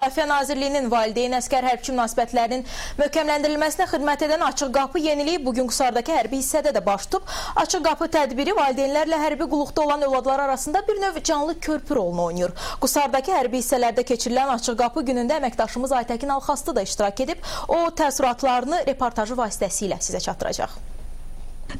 Müdafiə Nazirliyinin valideyn əskər hərbçi münasibətlərinin möhkəmləndirilməsinə xidmət edən Açıq Qapı yeniliyi bugün Qusardakı hərbi hissədə də baş tutub. Açıq Qapı tədbiri valideynlərlə hərbi qulluqda olan övladlar arasında bir növ canlı körpü rolunu oynayır. Qusardakı hərbi hissələrdə keçirilən Açıq Qapı günündə əməkdaşımız Aytəkin Alxastı da iştirak edib. O təəssüratlarını reportajı vasitəsilə sizə çatdıracaq.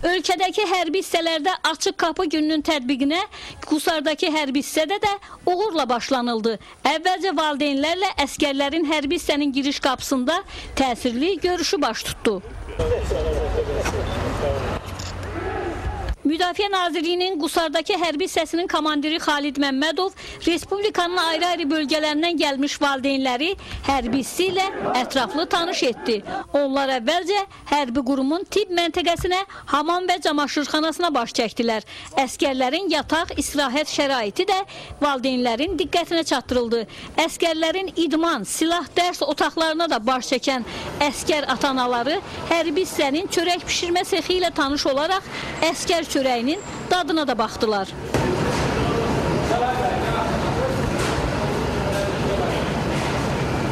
Ölkədəki hərbi hissələrdə Açıq Qapı gününün tətbiqinə Qusardakı hərbi hissədə də uğurla başlanıldı. Əvvəlcə valideynlərlə əskərlərin hərbi hissənin giriş qapısında təsirli görüşü baş tutdu. Müdafiə Nazirliyinin Qusardakı hərbi hissəsinin komandiri Xalid Məmmədov Respublikanın ayrı-ayrı bölgələrindən gəlmiş valideynləri hərbi hissi ilə ətraflı tanış etdi. Onlar əvvəlcə hərbi qurumun tibb məntəqəsinə, hamam və camaşırxanasına baş çəkdilər. Əskərlərin yataq, istirahət şəraiti də valideynlərin diqqətinə çatdırıldı. Əskərlərin idman, silah dərs otaqlarına da baş çəkən əskər ata-analары hərbi hissənin çörək pişirmə sexi ilə tanış olaraq əskər çörəyinin dadına da baxdılar.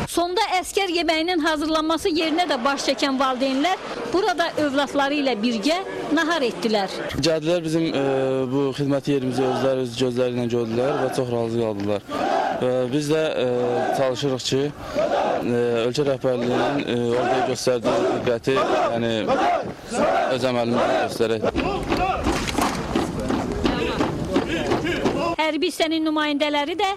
Sonda əskər yeməyinin hazırlanması yerinə də baş çəkən valideynlər burada övladları ilə birgə nahar etdilər. Gəldilər bizim bu xidmət yerimizi öz gözləri ilə gördülər və çox razı qaldılar. Biz də çalışırıq ki, ölkə rəhbərliyinin orada göstərdiyi diqqəti öz əməlimizdə göstərək. Hərbi hissənin nümayəndələri də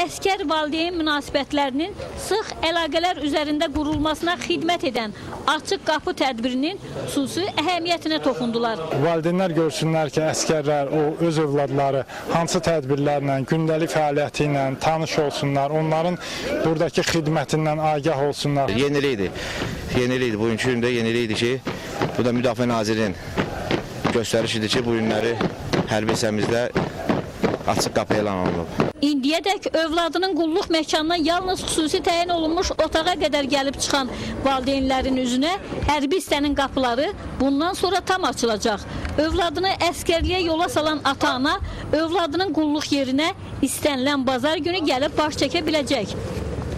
əskər valideyn münasibətlərinin sıx əlaqələr üzərində qurulmasına xidmət edən Açıq Qapı tədbirinin xüsusi əhəmiyyətinə toxundular. Valideynlər görsünlər ki, əskərlər öz övladları hansı tədbirlərlə, gündəlik fəaliyyəti ilə tanış olsunlar, onların buradakı xidmətindən agah olsunlar. Yenilikdir. Bugünkü gündə yenilikdir ki, bu da Müdafiə Nazirinin göstərişidir ki, bu günləri hərbi hissəmizdə Açıq Qapı elan olunub. İndiyədək övladının qulluq məkanına yalnız xüsusi təyin olunmuş otağa qədər gəlib çıxan valideynlərin üzünə hərbi hissənin qapıları bundan sonra tam açılacaq. Övladını əskərliyə yola salan ata-ana övladının qulluq yerinə istənilən bazar günü gəlib baş çəkə biləcək.